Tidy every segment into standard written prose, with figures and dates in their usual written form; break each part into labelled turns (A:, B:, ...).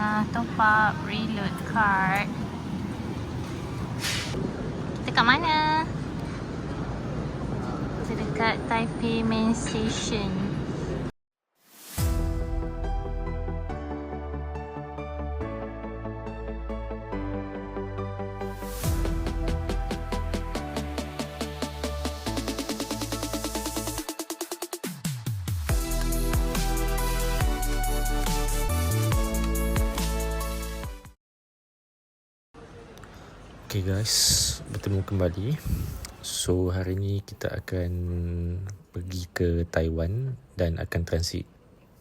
A: tengah top up, reload card. Kita kat mana? Kita dekat Taipei Main Station.
B: Okay guys, bertemu kembali. So hari ni kita akan pergi ke Taiwan dan akan transit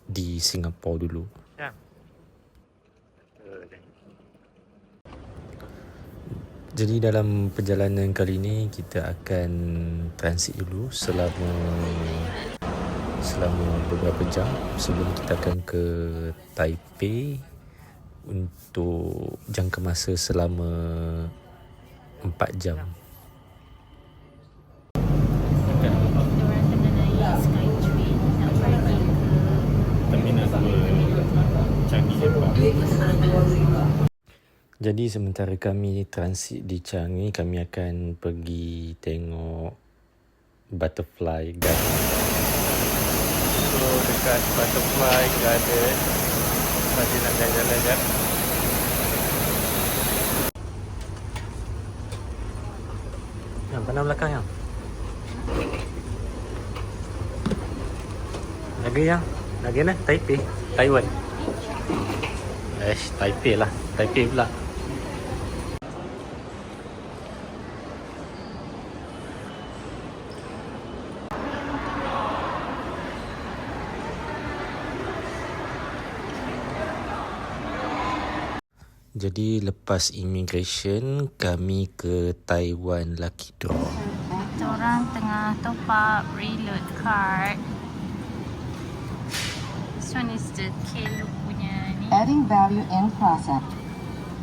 B: di Singapura dulu. Jadi dalam perjalanan kali ni kita akan transit dulu selama beberapa jam sebelum kita akan ke Taipei untuk jangka masa selama 4 jam.
A: Kita orang kena naik Skytrain nak pergi ke
B: Terminal 2 Changi Airport. Jadi sementara kami transit di Changi, kami akan pergi tengok Butterfly Garden. So dekat Butterfly Garden, tadi nak jalan-jalan je. Yang pandang belakang yang. Lagi yang. Lagi mana? Taipei. Taiwan. Taipei lah. Taipei pula. Jadi lepas immigration, kami ke Taiwan Lucky Draw.
A: Kita orang tengah top up, reload card. This one is the Klook punya ni.
C: Adding value in process.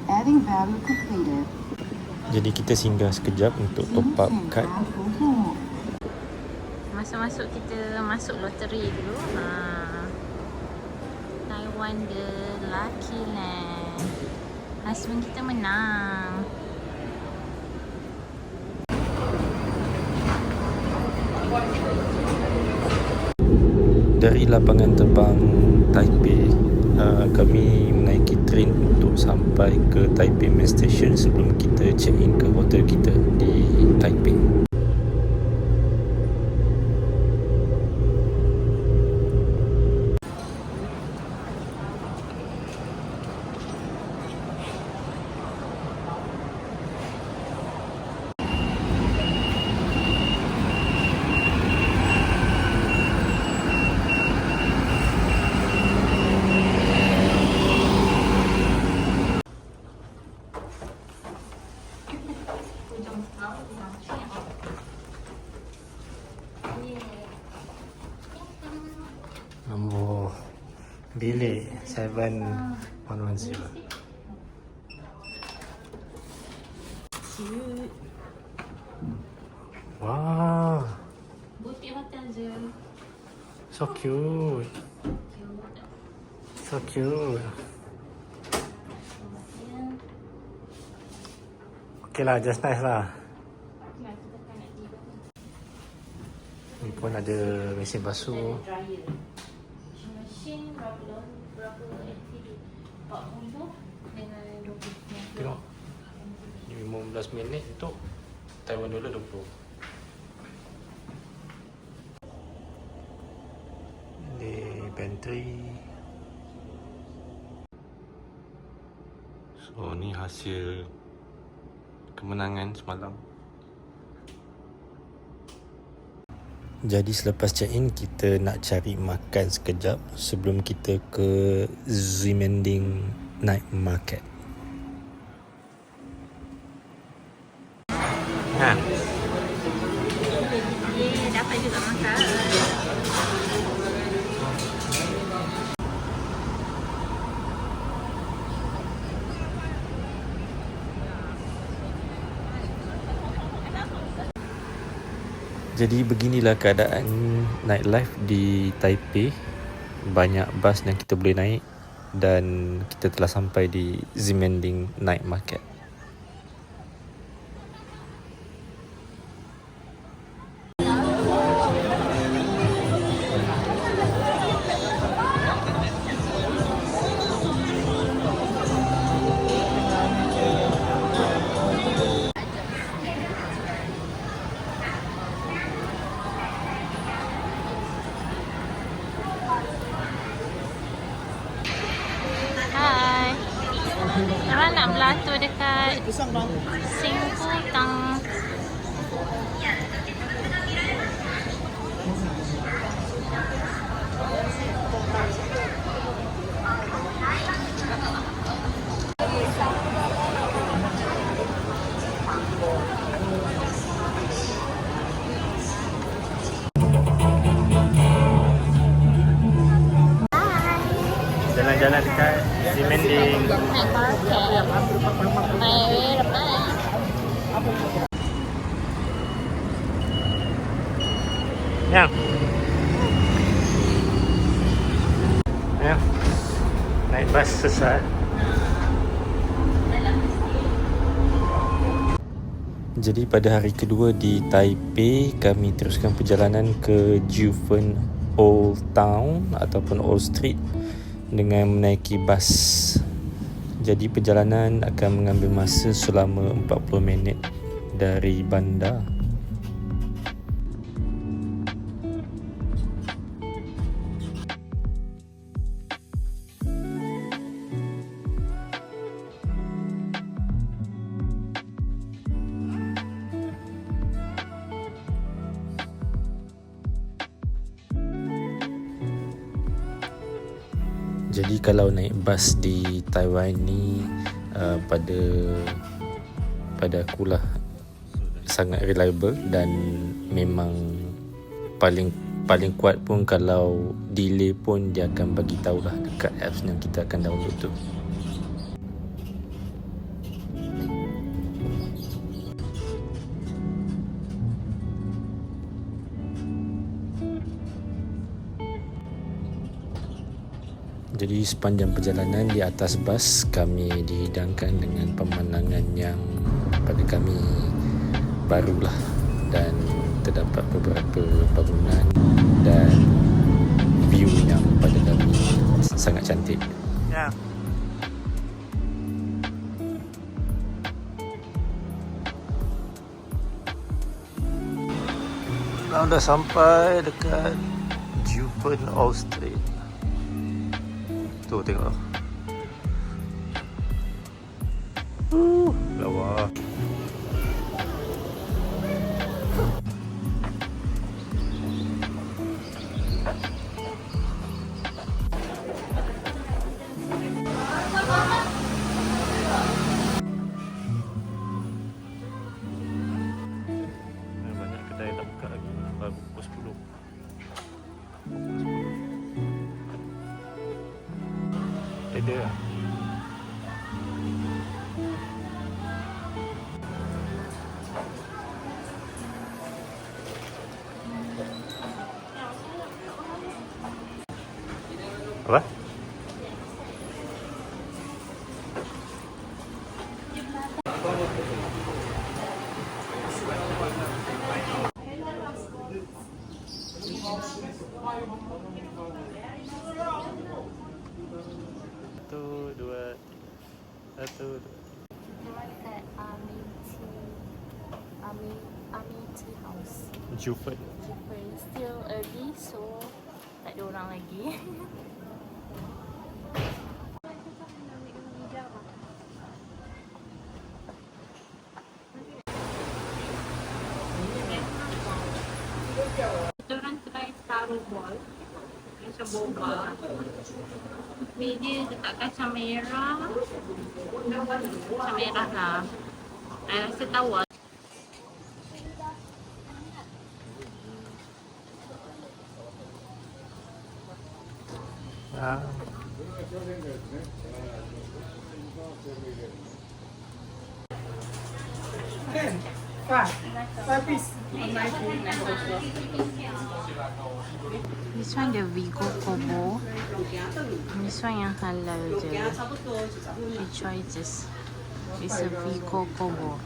C: Adding value completed.
B: Jadi kita singgah sekejap untuk top up card.
A: Masuk-masuk kita masuk loteri dulu. Taiwan the Lucky Land. Husband kita menang.
B: Dari lapangan terbang Taipei, kami menaiki train untuk sampai ke Taipei Main Station sebelum kita check in ke hotel kita di Taipei. Nombor bilik 7110.
A: Cute.
B: Wow,
A: Butik hotel je.
B: so cute. So cute. Okay lah, just nice lah. Ni pun ada mesin basuh.
A: Dryer. Mesin berapa LTD? 40 dengan 20.
B: Tengok 15 minit untuk Taiwan dollar 20. Di pantry. So ni hasil kemenangan semalam. Jadi selepas check-in, kita nak cari makan sekejap sebelum kita ke Ximending Night Market.
A: Dapat juga makan.
B: Jadi beginilah keadaan nightlife di Taipei. Banyak bas yang kita boleh naik dan kita telah sampai di Ximending Night Market.
A: Hai. Orang nak belatur dekat Singputang.
B: Jalan-jalan dekat Ximending.
A: Night market. Mai lepas.
B: Ya. Ya. Naik bas sesat. Jadi pada hari kedua di Taipei, kami teruskan perjalanan ke Jiufen Old Town ataupun Old Street dengan menaiki bas. Jadi perjalanan akan mengambil masa selama 40 minit dari bandar. Jadi kalau naik bas di Taiwan ni pada akulah sangat reliable dan memang paling kuat pun kalau delay pun dia akan bagi tahulah dekat apps yang kita akan download tu. Jadi sepanjang perjalanan di atas bas, kami dihidangkan dengan pemandangan yang pada kami barulah, dan terdapat beberapa bangunan dan view yang pada kami sangat cantik. Ya. Kita dah sampai dekat Jiufen Old Street. Tu tengok. Lawa. Banyak kedai tak buka lagi. Baru pukul 10. Ada. Apa? Satu, dua, tiga. Satu, dua.
A: Dekat Amity House.
B: Jiufen.
A: Still early, so tak ada orang lagi. Kita orang try taruh ball macam boba. Ni dia letak kacang merah. Kacang merah lah. I rasa tahu lah.
D: Five piece.
A: This one the Vigo Kobo. This one yang halal je. 3 choices. It's a Vigo Kobo.